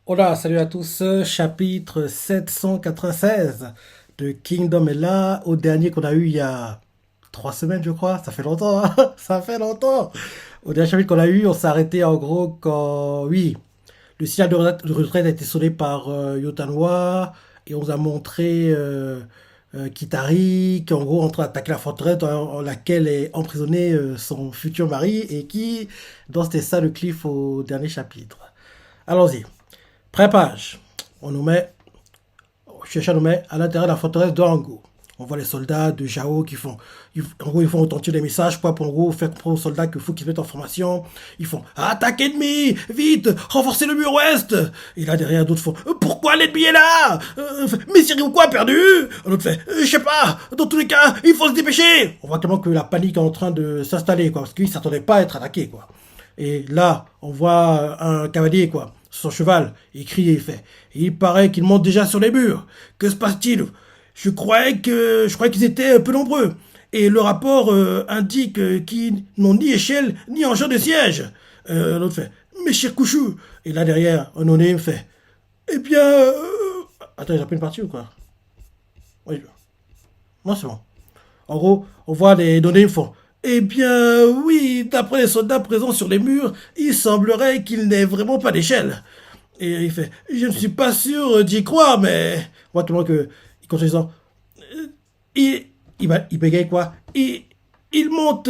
Hola, salut à tous, chapitre 796 de Kingdom est là, au dernier qu'on a eu il y a 3 semaines je crois, ça fait longtemps, hein. Ça fait longtemps. Au dernier chapitre qu'on a eu, on s'est arrêté en gros quand, oui, le signal de retraite a été sonné par Yotanwa et on nous a montré Kitari qui en gros est en train d'attaquer la forteresse dans laquelle est emprisonné son futur mari et qui, donc c'était ça le cliff au dernier chapitre. Allons-y. Prépage. On nous met, Chercha nous met à l'intérieur de la forteresse de Hango. On voit les soldats de Jao qui font, en gros, ils font retentir des messages, quoi, pour en gros faire comprendre aux soldats qu'il faut qu'ils se mettent en formation. Ils font, attaque ennemi, vite, renforcez le mur ouest. Et là, derrière, d'autres font, pourquoi l'ennemi est là? Mais Syrie ou quoi, perdu? Un autre fait, je sais pas, dans tous les cas, il faut se dépêcher. On voit clairement que la panique est en train de s'installer, quoi, parce qu'ils s'attendaient pas à être attaqués, quoi. Et là, on voit un cavalier, quoi, sur son cheval. Il crie et il fait. Il paraît qu'il monte déjà sur les murs. Que se passe-t-il? Je croyais qu'ils étaient peu nombreux. Et le rapport indique qu'ils n'ont ni échelle ni engin de siège. L'autre fait. Mais cher Couchou. Et là derrière, un oné fait. Eh bien. Attends, j'ai pris une partie ou quoi? Oui. Non, c'est bon. En gros, on voit les données font. Eh bien, oui, d'après les soldats présents sur les murs, il semblerait qu'il n'ait vraiment pas d'échelle. Et il fait, je ne suis pas sûr d'y croire, mais... On voit tout le monde que... Il continue disant, il bégaye quoi? Il monte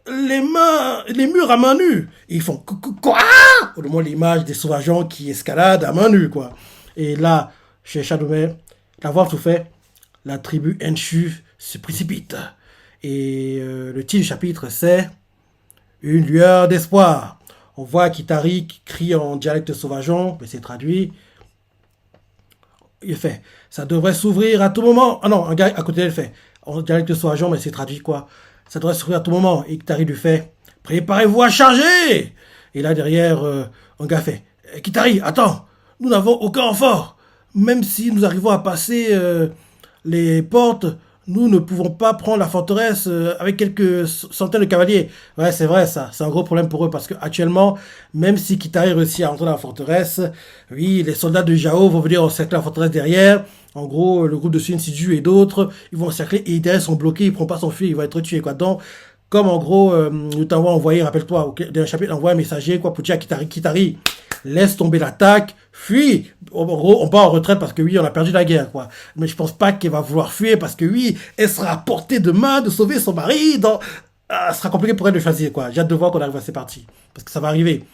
les murs à main nue. Et ils font, quoi? Au moins l'image des sauvageons qui escaladent à main nue, quoi. Et là, chez Shadowmare, la voix tout fait, la tribu Enshu se précipite. Et le titre du chapitre, c'est Une lueur d'espoir. On voit Kitari qui crie en dialecte sauvageon, mais c'est traduit. Il fait ça devrait s'ouvrir à tout moment. Ah non, un gars à côté d'elle fait en dialecte sauvageon, mais c'est traduit quoi? Ça devrait s'ouvrir à tout moment. Et Kitari lui fait préparez-vous à charger. Et là derrière, un gars fait Kitari, attends, nous n'avons aucun renfort. Même si nous arrivons à passer les portes, nous ne pouvons pas prendre la forteresse avec quelques centaines de cavaliers. Ouais, c'est vrai ça. C'est un gros problème pour eux parce que actuellement, même si Kitari réussit à entrer dans la forteresse, oui, les soldats de Jao vont venir encercler la forteresse derrière. En gros, le groupe de Sun Siju et d'autres, ils vont encercler et derrière ils sont bloqués, ils ne pourront pas s'enfuir, ils vont être tués quoi. Donc, comme en gros, nous t'envoie envoyé, rappelle-toi, dans un chapitre, envoie un messager, quoi, pour dire à Kitari, Kitari, laisse tomber l'attaque, fuis. En gros, on part en retraite parce que oui, on a perdu la guerre, quoi. Mais je pense pas qu'elle va vouloir fuir parce que oui, elle sera à portée de main de sauver son mari. Ce sera compliqué pour elle de choisir, quoi. J'ai hâte de voir qu'on arrive à ces parties. Parce que ça va arriver.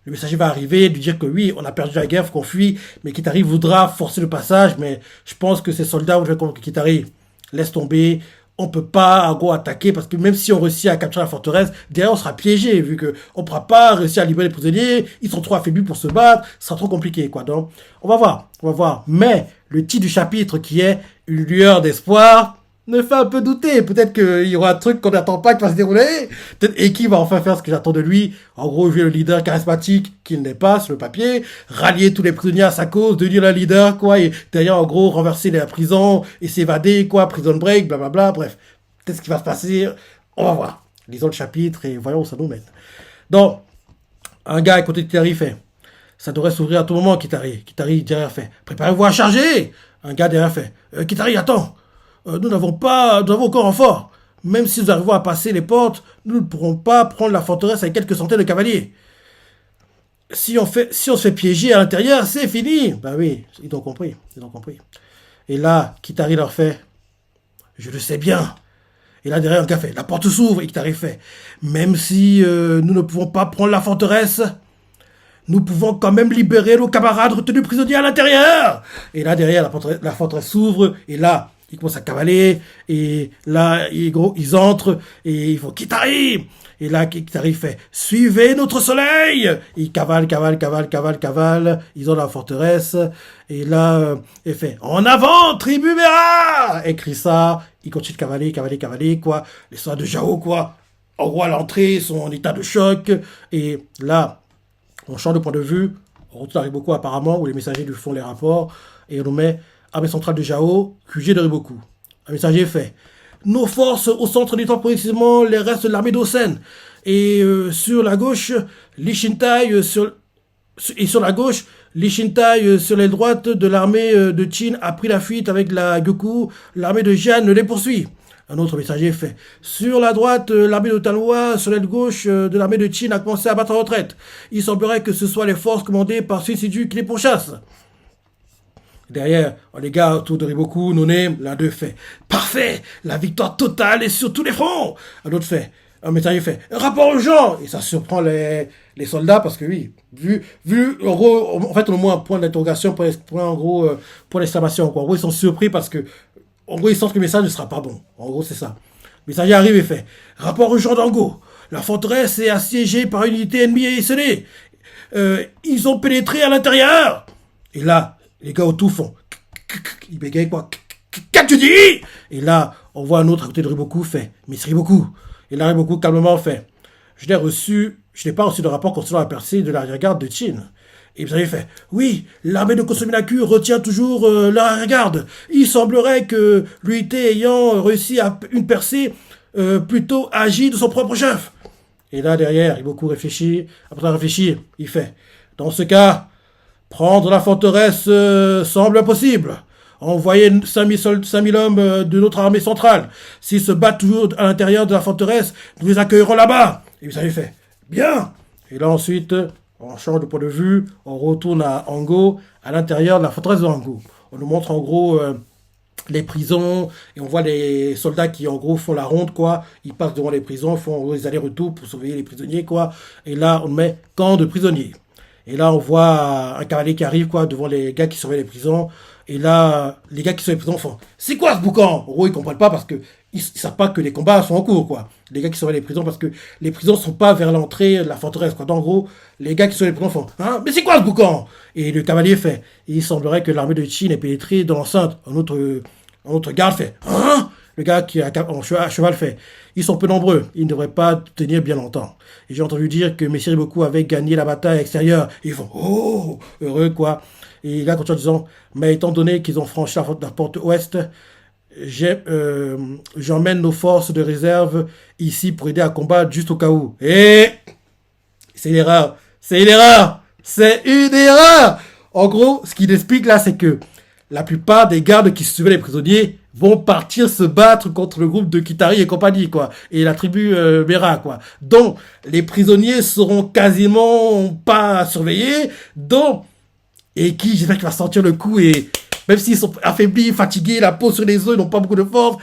Le messager va arriver, lui dire que oui, on a perdu la guerre, faut qu'on fuit, mais Kitari voudra forcer le passage, mais je pense que ces soldats voudraient que Kitari laisse tomber, on peut pas en gros attaquer parce que même si on réussit à capturer la forteresse, derrière on sera piégé vu que on pourra pas réussir à libérer les prisonniers, ils sont trop affaiblis pour se battre, ce sera trop compliqué quoi. Donc on va voir, on va voir. Mais le titre du chapitre qui est Une lueur d'espoir me fait un peu douter. Peut-être qu'il y aura un truc qu'on n'attend pas qui va se dérouler. Peut-être Eki va enfin faire ce que j'attends de lui. En gros, jouer le leader charismatique qu'il n'est pas sur le papier, rallier tous les prisonniers à sa cause, devenir le leader, quoi, et derrière, en gros, renverser la prison et s'évader, quoi, prison break, blablabla, bref. Peut-être ce qui va se passer. On va voir. Lisons le chapitre et voyons où ça nous mène. Donc, un gars à côté de Kitari fait, ça devrait s'ouvrir à tout moment, Kitari. Kitari derrière fait, préparez-vous à charger. Un gars derrière fait, Kitari, attends. Nous n'avons aucun renfort. Même si nous arrivons à passer les portes, nous ne pourrons pas prendre la forteresse avec quelques centaines de cavaliers. Si on se fait piéger à l'intérieur, c'est fini. Ben oui, ils ont compris, ils ont compris. Et là, Kitari leur fait, je le sais bien. Et là, derrière, un gars fait, la porte s'ouvre. Et Kitari fait, même si nous ne pouvons pas prendre la forteresse, nous pouvons quand même libérer nos camarades retenus prisonniers à l'intérieur. Et là, derrière, la forteresse s'ouvre. Et là, ils commencent à cavaler. Et là, ils entrent. Et ils font Kitari. Et là, Kitari fait suivez notre soleil. Et ils cavalent, cavalent, cavalent, cavalent, cavalent. Ils ont la forteresse. Et là, il fait en avant, tribu Béra. Écrit ça. Ils continuent de cavaler, cavaler, cavaler, quoi. Les soldats de Jao, quoi. En gros, à l'entrée, ils sont en état de choc. Et là, on change de point de vue. On retourne à Riboku apparemment, où les messagers lui font les rapports. Et on nous met armée centrale de Jao, QG de Riboku. Un messager fait nos forces au centre n'étant progressivement les restes de l'armée d'Osen. Et sur la gauche, Lishintai Et sur la gauche, Li Shintai, sur l'aile droite de l'armée de Qin, a pris la fuite avec la Gyoku. L'armée de Jian les poursuit. Un autre messager fait. Sur la droite, l'armée de Talwa, sur l'aile gauche de l'armée de Qin, a commencé à battre en retraite. Il semblerait que ce soit les forces commandées par Suicidu qui les pourchassent. Derrière, les gars autour de Riboku, None, l'un d'eux fait. Parfait, la victoire totale est sur tous les fronts. Un autre fait. Un messager fait. Rapport aux gens. Et ça surprend les soldats parce que oui, vu, en gros, en fait, on a au moins un point d'interrogation, en gros, point d'exclamation, quoi. En gros, ils sont surpris parce que, en gros, ils sentent que le message ne sera pas bon. En gros, c'est ça. Le messager arrive et fait. Rapport aux gens d'Ango. La forteresse est assiégée par une unité ennemie et esselée. Ils ont pénétré à l'intérieur. Et là, les gars autour font. Ils bégayent quoi. Qu'as-tu dit? Et là, on voit un autre à côté de Riboku fait. Mais c'est Riboku. Et là, Riboku calmement fait. Je n'ai pas reçu de rapport concernant la percée de l'arrière-garde de Qin. Et vous avez fait. Oui, l'armée de Kosominaku retient toujours l'arrière-garde. Il semblerait que l'unité ayant réussi à une percée plutôt agit de son propre chef. Et là, derrière, Riboku réfléchit. Après réfléchir, il fait. Dans ce cas, prendre la forteresse semble impossible. Envoyer 5000 hommes de notre armée centrale. S'ils se battent toujours à l'intérieur de la forteresse, nous les accueillerons là-bas. Et vous avez fait. Bien. Et là ensuite, on change de point de vue, on retourne à Ango, à l'intérieur de la forteresse de Ango. On nous montre en gros les prisons, et on voit les soldats qui en gros font la ronde, quoi. Ils passent devant les prisons, font les allers-retours pour surveiller les prisonniers, quoi. Et là, on met camp de prisonniers. Et là, on voit un cavalier qui arrive, quoi, devant les gars qui surveillent les prisons. Et là, les gars qui surveillent les prisons font « C'est quoi ce boucan ?» En gros, ils comprennent pas parce que ils savent pas que les combats sont en cours, quoi. Les gars qui surveillent les prisons parce que les prisons sont pas vers l'entrée de la forteresse, quoi. Donc, en gros, les gars qui surveillent les prisons font « Hein? Mais c'est quoi ce boucan ?» Et le cavalier fait « Il semblerait que l'armée de Qin ait pénétré dans l'enceinte. » Un autre garde fait « Hein ?» Le gars qui est à cheval fait « Ils sont peu nombreux, ils ne devraient pas tenir bien longtemps. » Et j'ai entendu dire que Messire Riboku avait gagné la bataille extérieure. Et ils font « Oh !» Heureux, quoi. Et là, continue en disant « Mais étant donné qu'ils ont franchi la porte ouest, j'emmène nos forces de réserve ici pour aider à combattre juste au cas où. » Et c'est une erreur. C'est une erreur. C'est une erreur. En gros, ce qu'il explique là, c'est que la plupart des gardes qui surveillent les prisonniers vont partir se battre contre le groupe de Kitari et compagnie, quoi. Et la tribu Mera, quoi. Donc, les prisonniers seront quasiment pas surveillés. Donc, et qui, j'espère qu'il va sentir le coup et même s'ils sont affaiblis, fatigués, la peau sur les os, ils n'ont pas beaucoup de force.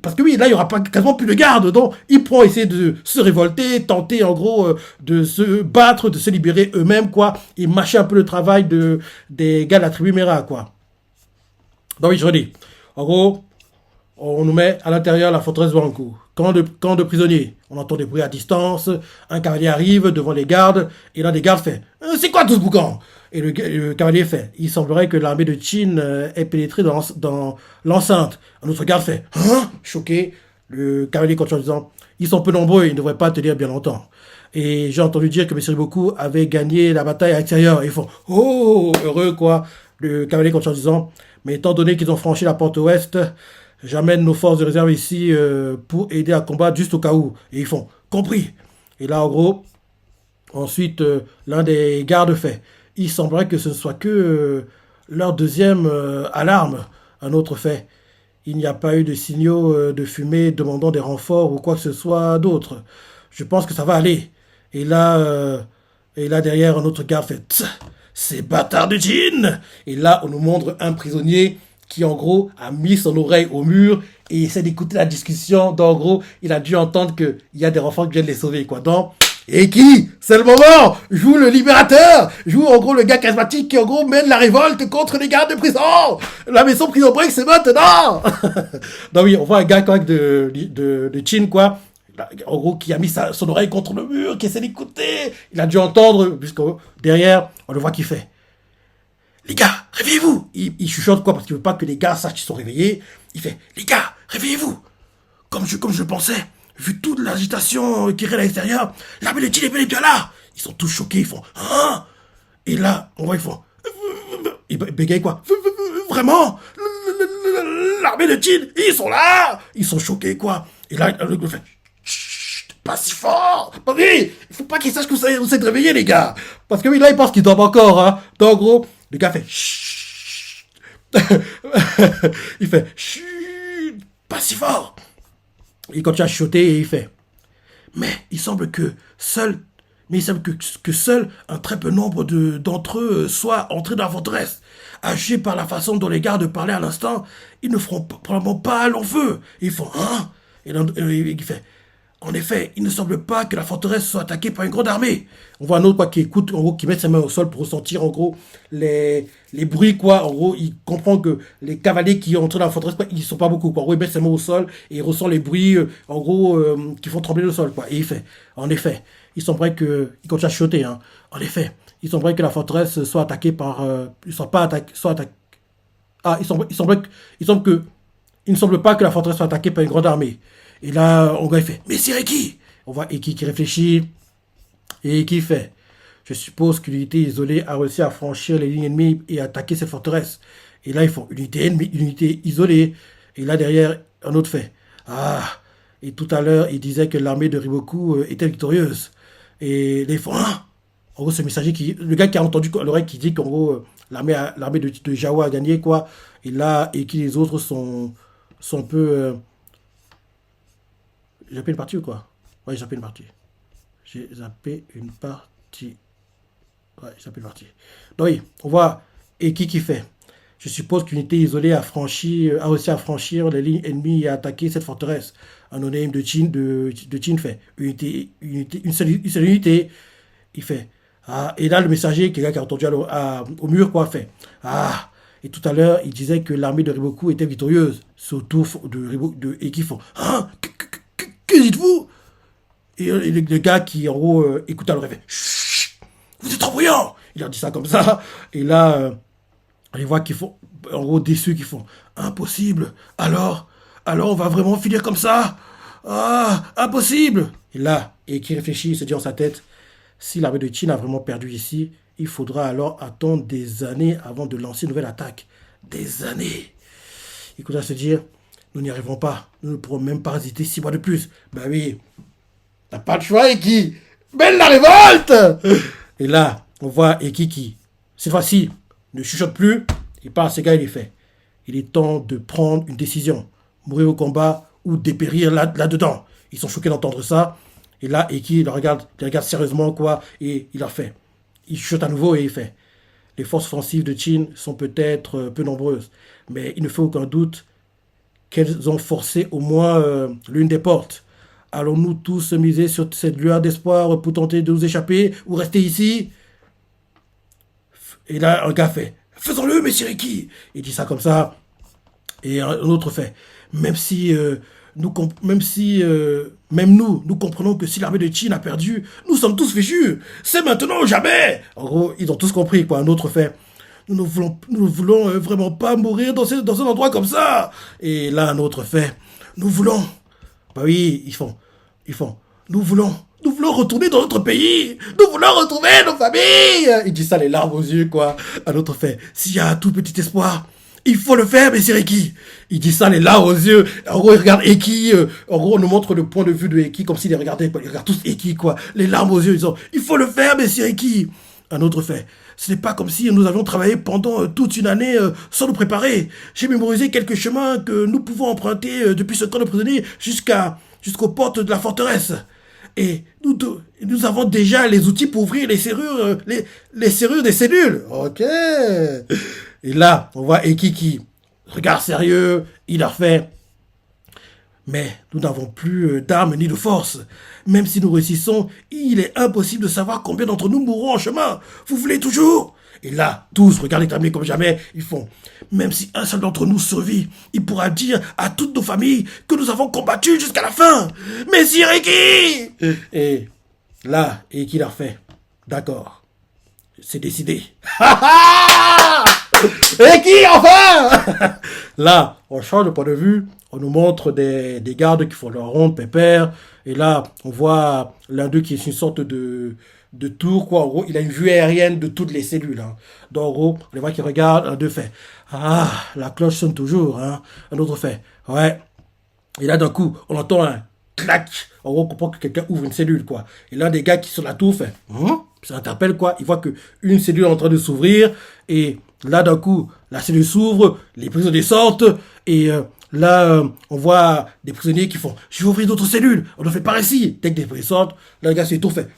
Parce que oui, là, il n'y aura pas, quasiment plus de garde. Donc, ils pourront essayer de se révolter, tenter, en gros, de se battre, de se libérer eux-mêmes, quoi. Et mâcher un peu le travail des gars de la tribu Mera, quoi. Donc oui, je redis. En gros, on nous met à l'intérieur de la forteresse de Wanku. Camp de prisonniers. On entend des bruits à distance. Un cavalier arrive devant les gardes. Et l'un des gardes fait « C'est quoi tout ce boucan ?» Et le cavalier fait « Il semblerait que l'armée de Qin ait pénétré dans l'enceinte. » Un autre garde fait « Hein ?» Choqué. Le cavalier continue en disant « Ils sont peu nombreux, ils ne devraient pas tenir bien longtemps. » Et j'ai entendu dire que M. Riboku avait gagné la bataille à l'extérieur. Et ils font « Oh !» Heureux, quoi. Le cavalier continue en disant « Mais étant donné qu'ils ont franchi la porte ouest, j'amène nos forces de réserve ici pour aider à combattre juste au cas où. » Et ils font « Compris !» Et là, en gros, ensuite, l'un des gardes fait « Il semblerait que ce ne soit que leur deuxième alarme. » Un autre fait « Il n'y a pas eu de signaux de fumée demandant des renforts ou quoi que ce soit d'autre. Je pense que ça va aller. » Et là, derrière, un autre garde fait « Tch, ces bâtards de Qin !» Et là, on nous montre un prisonnier qui, en gros, a mis son oreille au mur et essaie d'écouter la discussion. Donc, en gros, il a dû entendre qu'il y a des enfants qui viennent les sauver, quoi. Donc, et qui, c'est le moment, joue le libérateur, joue, en gros, le gars charismatique qui, en gros, mène la révolte contre les gardes de prison. La maison Prison Break, c'est maintenant. Donc, oui, on voit un gars, quoi, de Qin, quoi. En gros, qui a mis son oreille contre le mur, qui essaie d'écouter. Il a dû entendre, puisque derrière, on le voit qui fait. Les gars, réveillez-vous. Il chuchote, quoi, parce qu'il veut pas que les gars sachent qu'ils sont réveillés. Il fait, les gars, réveillez-vous. Comme je le pensais, vu toute l'agitation qui règne à l'extérieur, l'armée de Qin est bien là. Ils sont tous choqués, ils font, hein? Et là, on voit, ils font, ils bégayent, quoi. Vraiment? L'armée de Qin, ils sont là. Ils sont choqués, quoi. Et là, le fait, chut, pas si fort. Oui, il faut pas qu'ils sachent que vous êtes réveillés, les gars. Parce que oui, là, ils pensent qu'ils dorment encore, hein. Donc, en gros, le gars fait chut. Il fait chut, pas si fort. Il continue à chuchoter et il fait mais il semble que seul que seul un très peu nombre d'entre eux soient entrés dans la forteresse. À juger par la façon dont les gardes parlaient à l'instant, ils ne feront probablement pas long feu. Ils font hein. Et il fait en effet, il ne semble pas que la forteresse soit attaquée par une grande armée. On voit un autre quoi, qui écoute, en gros, qui met sa main au sol pour ressentir en gros les bruits, quoi. En gros, il comprend que les cavaliers qui entrent dans la forteresse, quoi, ils sont pas beaucoup, quoi. En gros, il met sa main au sol et il ressent les bruits, en gros, qui font trembler le sol, quoi. Et il fait, en effet, il semblerait que, il continue à chuchoter, hein. En effet, il semblerait que la forteresse soit attaquée par, il soit pas attaqué, soit attaqué. Ah, il ne semble pas que la forteresse soit attaquée par une grande armée. Et là, on gars, il fait, mais c'est Eki. On voit Eki qui réfléchit. Et Eki fait, je suppose qu'une unité isolée a réussi à franchir les lignes ennemies et attaquer cette forteresse. Et là, ils font unité ennemie, unité isolée. Et là, derrière, un autre fait, ah. Et tout à l'heure, il disait que l'armée de Riboku était victorieuse. Et là, ils font, ah. En gros, ce messager le gars qui a entendu à l'oreille qui dit qu'en gros, l'armée de Jawa a gagné, quoi. Et là, et qui les autres sont un peu. J'ai zappé une partie ou quoi? Ouais, j'ai zappé une partie. J'ai zappé une partie. Ouais, j'ai zappé une partie. Donc oui, on voit Eki qui fait. Je suppose qu'une unité isolée a réussi à franchir les lignes ennemies et à attaquer cette forteresse. Un anonyme de Chin fait. Une seule unité. Il fait. Ah, et là, le messager, quelqu'un qui a entendu au mur, quoi, fait. Ah, et tout à l'heure, il disait que l'armée de Riboku était victorieuse. C'est au tour de Eki font. Hein? Que dites-vous? Et le gars qui, en gros, écoute à l'oreille, fait chut, vous êtes trop bruyant. Il leur dit ça comme ça. Et là, on les voit qu'ils font, en gros, déçus, qu'ils font impossible. Alors, on va vraiment finir comme ça? Ah, impossible. Et là, et qui réfléchit, il se dit en sa tête, si l'armée de Chine a vraiment perdu ici, il faudra alors attendre des années avant de lancer une nouvelle attaque. Des années. Il commence à se dire, nous n'y arriverons pas. Nous ne pourrons même pas résister 6 mois de plus. Ben oui, t'as pas de choix, Eki. Belle la révolte. Et là, on voit Eki qui, cette fois-ci, ne chuchote plus. Il parle à ses gars, il les fait. Il est temps de prendre une décision. Mourir au combat ou dépérir là-dedans. Ils sont choqués d'entendre ça. Et là, Eki il regarde sérieusement, quoi, et il leur fait. Il chuchote à nouveau et il fait. Les forces offensives de Qin sont peut-être peu nombreuses, mais il ne fait aucun doute qu'elles ont forcé au moins l'une des portes. Allons-nous tous miser sur cette lueur d'espoir pour tenter de nous échapper ou rester ici? Et là, un gars fait faisons-le, messieurs Eki. Il dit ça comme ça. Et un autre fait même nous comprenons que si l'armée de Qin a perdu, nous sommes tous fichus. C'est maintenant ou jamais. En gros, ils ont tous compris, quoi. Un autre fait nous ne voulons vraiment pas mourir dans un endroit comme ça. Et là, un autre fait nous voulons. Bah oui, ils font. Nous voulons retourner dans notre pays. Nous voulons retrouver nos familles. Il dit ça les larmes aux yeux, quoi. Un autre fait s'il y a un tout petit espoir, il faut le faire, mais c'est Eki. Il dit ça les larmes aux yeux. En gros, il regarde Eki. En gros, on nous montre le point de vue de Eki comme s'il les regardait. Ils regardent tous Eki, quoi. Les larmes aux yeux, ils disent il faut le faire, mais c'est Eki. Un autre fait ce n'est pas comme si nous avions travaillé pendant toute une année sans nous préparer. J'ai mémorisé quelques chemins que nous pouvons emprunter depuis ce camp de prisonniers jusqu'aux portes de la forteresse. Et nous avons déjà les outils pour ouvrir les serrures, les serrures des cellules. Ok. Et là, on voit Eki qui regarde sérieux, il a fait. Mais nous n'avons plus d'armes ni de force. Même si nous réussissons, il est impossible de savoir combien d'entre nous mourront en chemin. Vous voulez toujours? Et là, tous regardent déterminés comme jamais. Ils font. Même si un seul d'entre nous survit, il pourra dire à toutes nos familles que nous avons combattu jusqu'à la fin. Mais Sir Eki! Et là, Eki leur fait. D'accord. C'est décidé. Eki, enfin! Là, on change de point de vue. On nous montre des gardes qui font leur ronde, pépère. Et là, on voit l'un d'eux qui est une sorte de tour, quoi. En gros, il a une vue aérienne de toutes les cellules. Hein. Donc, en gros, on les voit qui regardent. Un d'eux fait ah, la cloche sonne toujours. Hein. Un autre fait ouais. Et là, d'un coup, on entend un clac. En gros, on comprend que quelqu'un ouvre une cellule, quoi. Et l'un des gars qui est sur la tour fait, ça interpelle, quoi. Il voit que une cellule est en train de s'ouvrir. Et là, d'un coup, la cellule s'ouvre, les prisonniers sortent. Et là, on voit des prisonniers qui font, je vais ouvrir d'autres cellules. On ne fait pas ici. Dès que les prisonniers sortent, là, le gars sur la tour fait,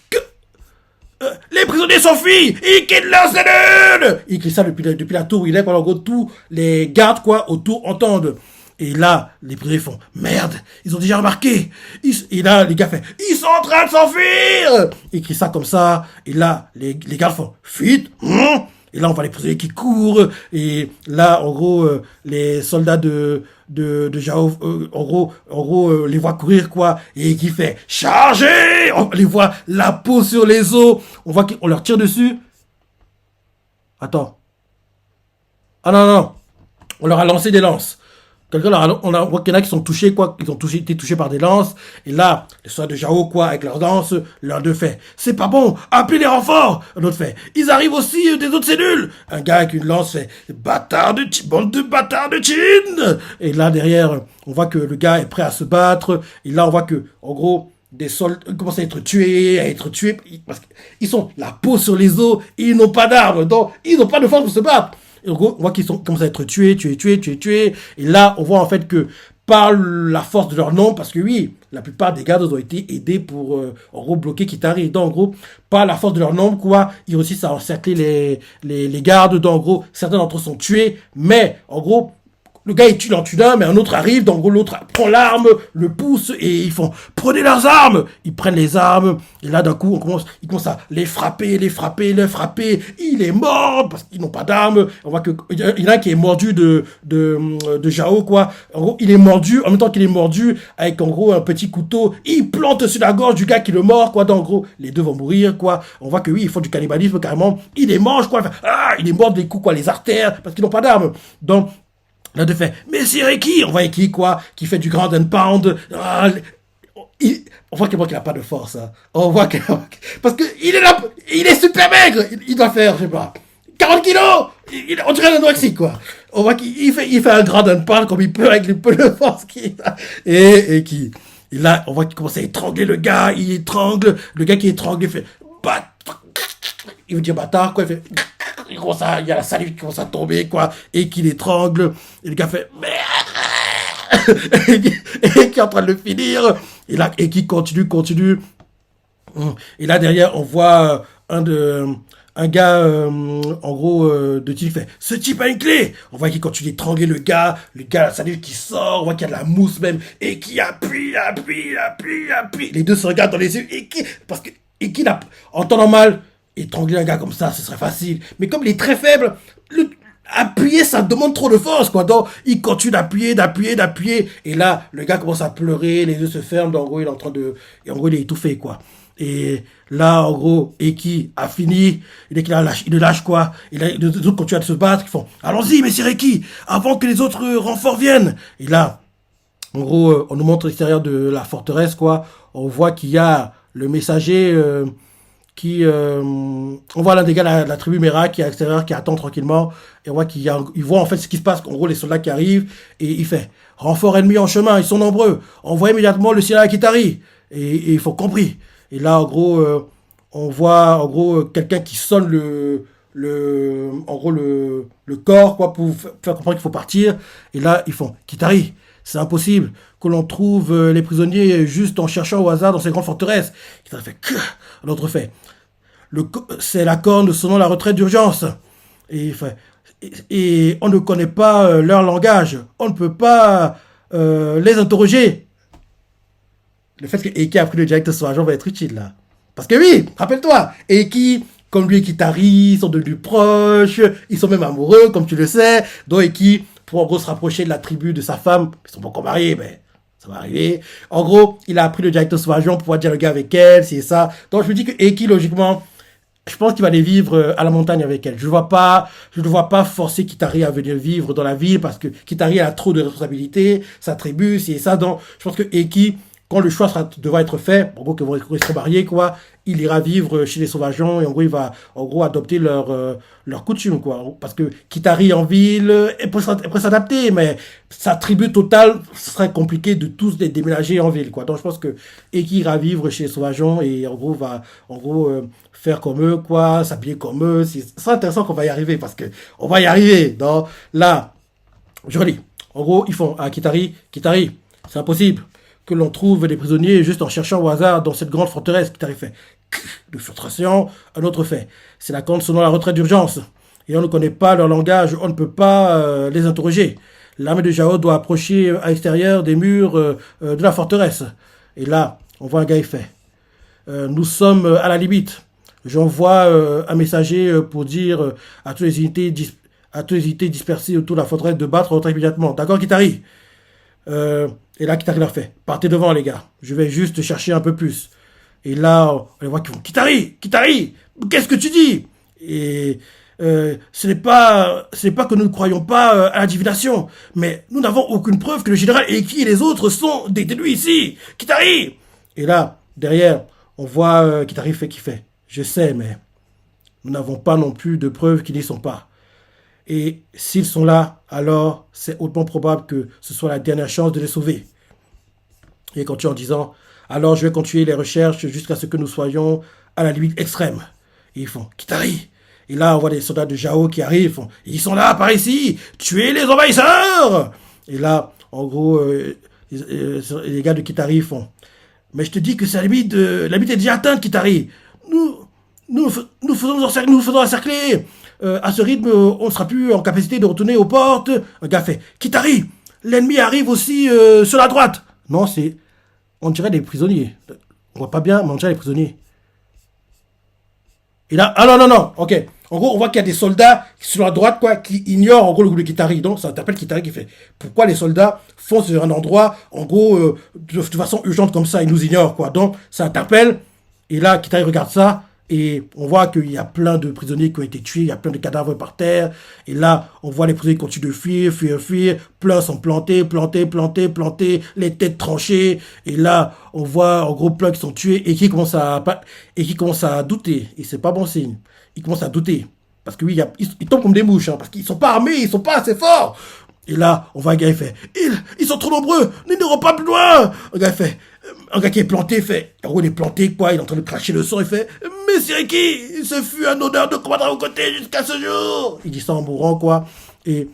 les prisonniers s'enfuient, ils quittent leur cellule. Il crie ça depuis la tour où il est, quoi. En gros, tous les gardes, quoi, autour entendent. Et là, les prisonniers font, merde, ils ont déjà remarqué. Et là, les gars font, ils sont en train de s'enfuir. Il crie ça comme ça. Et là, les gardes font, fuite. Et là, on voit les prisonniers qui courent. Et là, en gros, les soldats de Jao, en gros, les voit courir, quoi. Et qui fait, charger. On les voit la peau sur les os. On voit qu'on leur tire dessus. Attends. Ah non, non. On leur a lancé des lances. On voit qu'il y en a qui sont touchés, quoi, qui ont été touchés par des lances. Et là, les soldats de Jao, quoi, avec leurs lances, l'un d'eux fait, c'est pas bon, appelez les renforts. Un autre fait, ils arrivent aussi des autres cellules. Un gars avec une lance fait, bande de bâtards de Chine. Et là, derrière, on voit que le gars est prêt à se battre. Et là, on voit que, en gros, des soldats commencent à être tués, parce qu'ils sont la peau sur les os, ils n'ont pas d'armes, donc ils n'ont pas de force pour se battre. Et en gros, on voit qu'ils commencent à être tués. Et là, on voit en fait que par la force de leur nombre, parce que oui, la plupart des gardes ont été aidés pour, en gros, bloquer Kitari. Donc, en gros, par la force de leur nombre, quoi, ils réussissent à encercler les gardes. Donc, en gros, certains d'entre eux sont tués. Mais, en gros, le gars, il tue un, mais un autre arrive. Donc, en gros, l'autre prend l'arme, le pousse, et ils font, prenez leurs armes. Ils prennent les armes. Et là, d'un coup, ils commencent à les frapper. Il est mort, parce qu'ils n'ont pas d'armes. On voit qu'il y en a un qui est mordu de Jao, quoi. En gros, il est mordu, en même temps qu'il est mordu, avec, en gros, un petit couteau. Il plante sur la gorge du gars qui le mord, quoi. Donc, en gros, les deux vont mourir, quoi. On voit que oui, ils font du cannibalisme, carrément. Il les mange, quoi. Il est mort des coups, quoi, les artères, parce qu'ils n'ont pas d'armes. Donc, là, de fait, mais c'est Eki, on voit Eki, quoi, qui fait du ground and pound. On voit qu'il n'a pas de force. Hein. On voit que, parce que il est là, il est super maigre. Il doit faire, je sais pas, 40 kilos. On dirait un anorexique, quoi. On voit qu'il fait un ground and pound comme il peut avec le peu de force qu'il a. Et là, on voit qu'il commence à étrangler le gars. Il étrangle. Le gars qui étrangle, il fait, il veut dire bâtard, quoi. Il fait, il y a la salive qui commence à tomber, quoi, et qu'il étrangle, et le gars fait et qui est en train de le finir, et là, et qui continue, et là derrière on voit un gars, en gros, de type fait, ce type a une clé. On voit qu'il continue d'étrangler le gars, la salive qui sort, on voit qu'il y a de la mousse même, et qui appuie. Les deux se regardent dans les yeux, et qui en temps normal, étrangler un gars comme ça, ce serait facile. Mais comme il est très faible, appuyer, ça demande trop de force, quoi. Donc, il continue d'appuyer. Et là, le gars commence à pleurer, les yeux se ferment. Donc, en gros, il est étouffé, quoi. Et là, en gros, Eki a fini. Il le lâche, quoi. Et là, les autres continuent à se battre. Ils font, allons-y, messire Eki, avant que les autres renforts viennent. Et là, en gros, on nous montre l'extérieur de la forteresse, quoi. On voit qu'il y a le messager, on voit l'un des gars de la tribu Mera qui est à l'extérieur, qui attend tranquillement, et on voit il voit en fait ce qui se passe, en gros les soldats qui arrivent, et il fait, renfort ennemi en chemin, ils sont nombreux, envoie immédiatement le signal à Kitari, et il faut compris. Et là, en gros, on voit, en gros, quelqu'un qui sonne le corps, quoi, pour faire comprendre qu'il faut partir, et là, ils font, Kitari, c'est impossible que l'on trouve les prisonniers juste en cherchant au hasard dans ces grandes forteresses. Kitari fait, l'autre fait, c'est la corne sonnant la retraite d'urgence. Et on ne connaît pas leur langage. On ne peut pas les interroger. Le fait que Eki a pris le direct sauvageon va être utile, là. Parce que oui, rappelle-toi, Eki, comme lui et Kitari, ils sont devenus proches, ils sont même amoureux, comme tu le sais. Donc Eki, pour en gros se rapprocher de la tribu de sa femme, ils sont pas encore mariés, mais ça va arriver. En gros, il a appris le directeur sauvageon pour pouvoir dialoguer avec elle, c'est ça. Donc je me dis que Eki, logiquement, je pense qu'il va aller vivre à la montagne avec elle. Je ne vois pas forcer Kitari à venir vivre dans la ville parce que Kitari a trop de responsabilités, sa tribu, c'est ça. Donc je pense que Eki quand le choix devra être fait, en gros, qu'ils vont être mariés, quoi, il ira vivre chez les sauvageons et en gros, il va en gros adopter leur coutume, quoi. Parce que Kitari en ville, elle peut s'adapter, mais sa tribu totale, ce serait compliqué de tous les déménager en ville, quoi. Donc, je pense que Eki ira vivre chez les sauvageons et en gros, va, en gros, faire comme eux, quoi, s'habiller comme eux. C'est intéressant qu'on va y arriver parce que on va y arriver. Donc, là, je relis. En gros, ils font à Kitari, c'est impossible que l'on trouve des prisonniers juste en cherchant au hasard dans cette grande forteresse. Kitari fait de frustration, un autre fait. C'est la compte selon la retraite d'urgence. Et on ne connaît pas leur langage, on ne peut pas les interroger. L'armée de Jao doit approcher à l'extérieur des murs de la forteresse. Et là, on voit un gars, il fait. Nous sommes à la limite. J'envoie un messager pour dire à toutes les unités dispersées autour de la forteresse de battre votre immédiatement. D'accord, Kitari? Et là, Kitari leur fait. Partez devant, les gars. Je vais juste chercher un peu plus. Et là, on les voit qui vont. Kitari, qu'est-ce que tu dis? Et ce n'est pas que nous ne croyons pas à la divination, mais nous n'avons aucune preuve que le général Eki et les autres sont détenus ici. Kitari! Et là, derrière, on voit Kitari qui fait. Je sais, mais nous n'avons pas non plus de preuves qu'ils n'y sont pas. Et s'ils sont là, alors c'est hautement probable que ce soit la dernière chance de les sauver. Et continue en disant, alors je vais continuer les recherches jusqu'à ce que nous soyons à la limite extrême. Et ils font, Kitari. Et là, on voit des soldats de Jao qui arrivent, font, ils sont là, par ici, tuez les envahisseurs. Et là, en gros, les gars de Kitari font, mais je te dis que c'est la limite est déjà atteinte, Kitari. Nous faisons encercler. À ce rythme, on ne sera plus en capacité de retourner aux portes. Un gars fait, Kitari, l'ennemi arrive aussi sur la droite. Non, on dirait des prisonniers. On voit pas bien, mais on dirait des prisonniers. Et là, ah non, ok. En gros, on voit qu'il y a des soldats sur la droite, quoi, qui ignorent, en gros, le groupe de Kitari. Donc, ça interpelle Kitari qui fait, pourquoi les soldats foncent sur un endroit, en gros, de façon urgente comme ça, ils nous ignorent, quoi. Donc, ça interpelle. Et là, Kitari regarde ça. Et on voit qu'il y a plein de prisonniers qui ont été tués, il y a plein de cadavres par terre. Et là, on voit les prisonniers qui continuent de fuir. Plein sont plantés, les têtes tranchées. Et là, on voit en gros plein qui sont tués et qui commencent à douter. Et c'est pas bon signe. Ils commencent à douter. Parce que oui, ils tombent comme des mouches, hein, parce qu'ils sont pas armés, ils sont pas assez forts. Et là, on voit un gars, il fait, ils sont trop nombreux, nous n'irons pas plus loin. Un gars qui est planté, fait, en gros, il est planté, quoi, il est en train de cracher le sang, il fait, mais c'est qui? Ce fut un honneur de combattre à vos côtés jusqu'à ce jour. Il dit ça en mourant, quoi. Et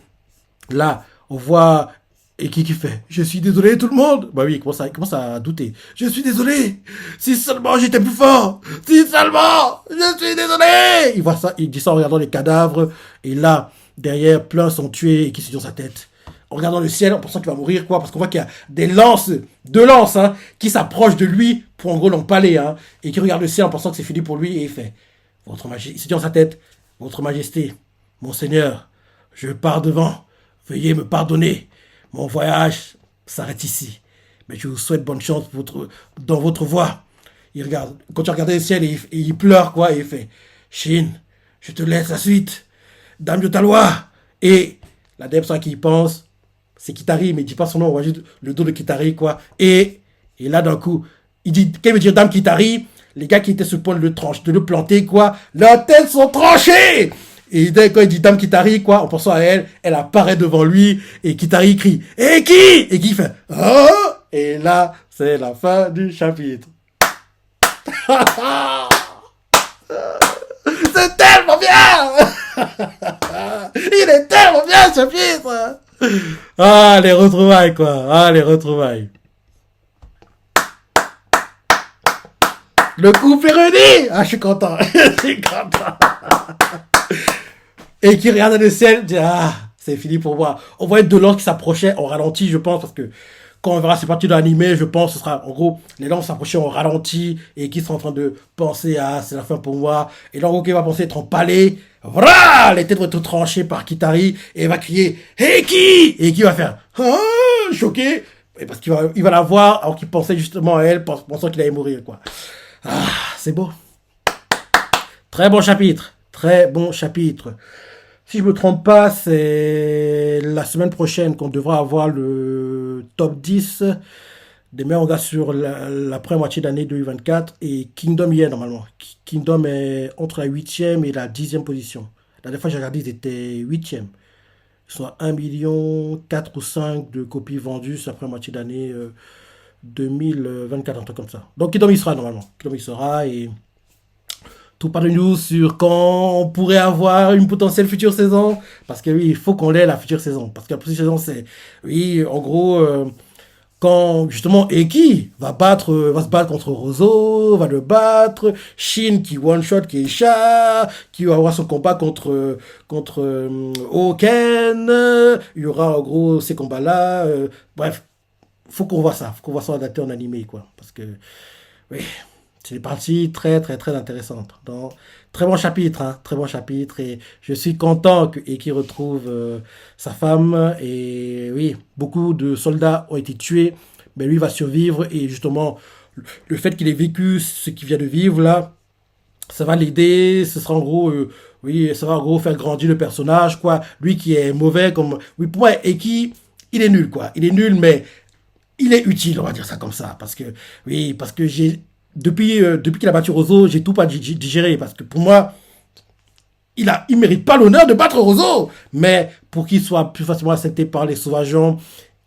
là, on voit, et qui fait, je suis désolé tout le monde. Bah oui, il commence à douter. Je suis désolé. Si seulement j'étais plus fort. Si seulement, je suis désolé. Il voit ça, il dit ça en regardant les cadavres. Et là, derrière, plein sont tués et qui se dans sa tête. En regardant le ciel, en pensant qu'il va mourir, quoi, parce qu'on voit qu'il y a deux lances, hein, qui s'approchent de lui pour en gros l'empaler, hein, et qui regarde le ciel en pensant que c'est fini pour lui, et il fait, votre majesté, il se dit dans sa tête, votre majesté, mon seigneur, je pars devant, veuillez me pardonner, mon voyage s'arrête ici, mais je vous souhaite bonne chance dans votre voie. Il regarde, quand tu regardes le ciel, et il pleure, quoi, et il fait, Shin, je te laisse la suite, Dame de Talois, et la dame sans qui il pense, c'est Kitari, mais il dit pas son nom, on voit juste le dos de Kitari, quoi. Et là, d'un coup, il dit, quand il veut dire Dame Kitari, les gars qui étaient sur le point de le planter, quoi, leurs têtes sont tranchées! Et quand il dit Dame Kitari, quoi, en pensant à elle, elle apparaît devant lui, et Kitari crie, et qui fait, oh! Et là, c'est la fin du chapitre. C'est tellement bien! Il est tellement bien, ce chapitre! Ah, les retrouvailles, quoi. Ah, les retrouvailles. Le couple est réuni. Ah, je suis content. Je suis content. Et qui regarde le ciel, dit, ah, c'est fini pour moi. On voit deux lances qui s'approchaient en ralenti, je pense, parce que quand on verra ces parties de l'animé, je pense, ce sera, en gros, les lances s'approchaient en ralenti et qui sont en train de penser, ah, c'est la fin pour moi. Et là, en gros, qui va penser être empalé. Voilà, les têtes vont être tranchées par Kitari et il va crier, Eki! Et qui va faire, ah, choqué. Et parce qu'il va la voir alors qu'il pensait justement à elle, pensant qu'il allait mourir, quoi. Ah, c'est beau. Très bon chapitre. Très bon chapitre. Si je me trompe pas, c'est la semaine prochaine qu'on devra avoir le top 10 des meilleurs mangas sur la première moitié d'année 2024 et Kingdom y est normalement. Kingdom est entre la huitième et la dixième position. La dernière fois que j'ai regardé, ils étaient huitième. Ils sont à 1 million 4 ou 5 de copies vendues sur la première moitié d'année 2024, un truc comme ça. Donc Kingdom y sera normalement. Kingdom y sera et tout pas de news sur quand on pourrait avoir une potentielle future saison. Parce que oui, il faut qu'on ait la future saison. Parce que la future saison, c'est, oui, en gros, quand justement Eki va se battre contre Rozo, va le battre, Shin qui one shot Keisha, qui va avoir son combat contre Oken, il y aura en gros ces combats-là. Bref, faut qu'on voit ça adapté en animé quoi, parce que oui, c'est des parties très très très intéressantes. Donc, très bon chapitre, hein, très bon chapitre et je suis content que Eki retrouve sa femme et oui, beaucoup de soldats ont été tués, mais lui va survivre et justement le fait qu'il ait vécu ce qu'il vient de vivre là, ça va l'aider, ce sera en gros oui, ça va en gros faire grandir le personnage quoi. Lui qui est mauvais comme oui pour moi Eki, il est nul quoi. Il est nul mais il est utile, on va dire ça comme ça. Parce que, oui, parce que depuis qu'il a battu Rozo, j'ai tout pas digéré. Parce que pour moi, il mérite pas l'honneur de battre Rozo. Mais pour qu'il soit plus facilement accepté par les sauvageons,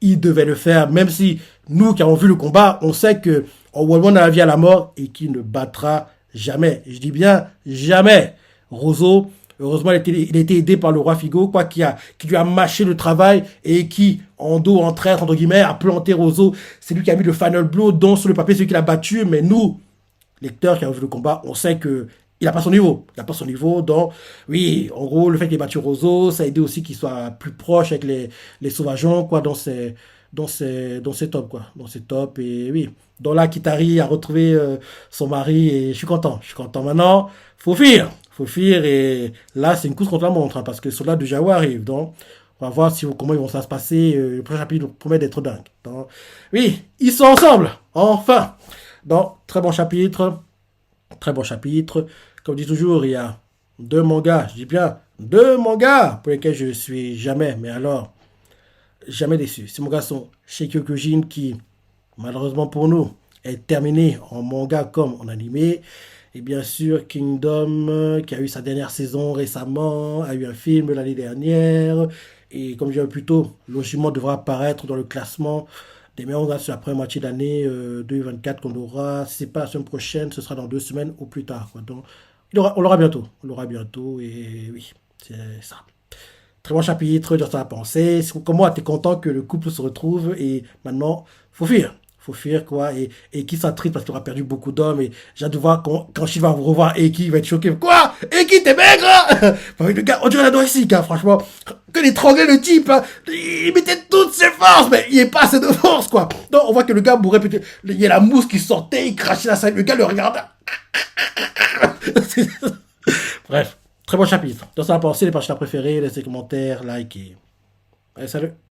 il devait le faire. Même si nous qui avons vu le combat, on sait que on voit dans la vie à la mort et qu'il ne battra jamais. Je dis bien jamais. Rozo, heureusement, il a été aidé par le roi Figo, quoi, qui lui a mâché le travail et qui, en dos, en traître, entre guillemets, a planté Rozo. C'est lui qui a mis le final blow, dont sur le papier, celui qui l'a battu. Mais nous, lecteurs qui avons vu le combat, on sait que il n'a pas son niveau. Il n'a pas son niveau. Donc, oui, en gros, le fait qu'il ait battu Rozo, ça a aidé aussi qu'il soit plus proche avec les sauvageons, quoi, dans ses tops, quoi. Dans ses tops. Et oui. Donc là, Kitari a retrouvé son mari et je suis content. Je suis content. Maintenant, faut fuir. Faut fuir. Et là, c'est une course contre la montre, hein, parce que les soldats de Jawa arrivent. Donc, on va voir comment ils vont ça se passer. Le prochain chapitre promet d'être dingue. Donc, oui, ils sont ensemble. Enfin. Donc, très bon chapitre. Très bon chapitre. Comme je dis toujours, il y a deux mangas, je dis bien deux mangas pour lesquels je suis jamais, mais alors, jamais déçu. Ces mangas sont Shokugujin qui, malheureusement pour nous, est terminé en manga comme en animé. Et bien sûr, Kingdom, qui a eu sa dernière saison récemment, a eu un film l'année dernière. Et comme je disais plus tôt, logiquement devra apparaître dans le classement des meilleurs mangas sur la première moitié d'année 2024 qu'on aura. Si ce n'est pas la semaine prochaine, ce sera dans 2 semaines ou plus tard, quoi. Donc, on l'aura bientôt. On l'aura bientôt. Et oui, c'est ça. Très bon chapitre, de ça à penser. Comme moi, t'es content que le couple se retrouve et maintenant, faut fuir. Faut fuir, quoi. Et qui s'attrite parce qu'il aura perdu beaucoup d'hommes. Et j'ai hâte de voir quand il va revoir Eki, il va être choqué. Quoi? Eki, t'es maigre? Le gars, on dirait la Dorisique, hein, franchement. Que l'étrangler le type, hein, il mettait toutes ses forces, mais il n'y a pas assez de force, quoi. Donc, on voit que le gars bourrait peut-être. Il y a la mousse qui sortait, il crachait la salle. Le gars le regardait. Bref. Très bon chapitre. Dans ça à penser, les pages préférées, laissez des commentaires, like et... Allez, salut.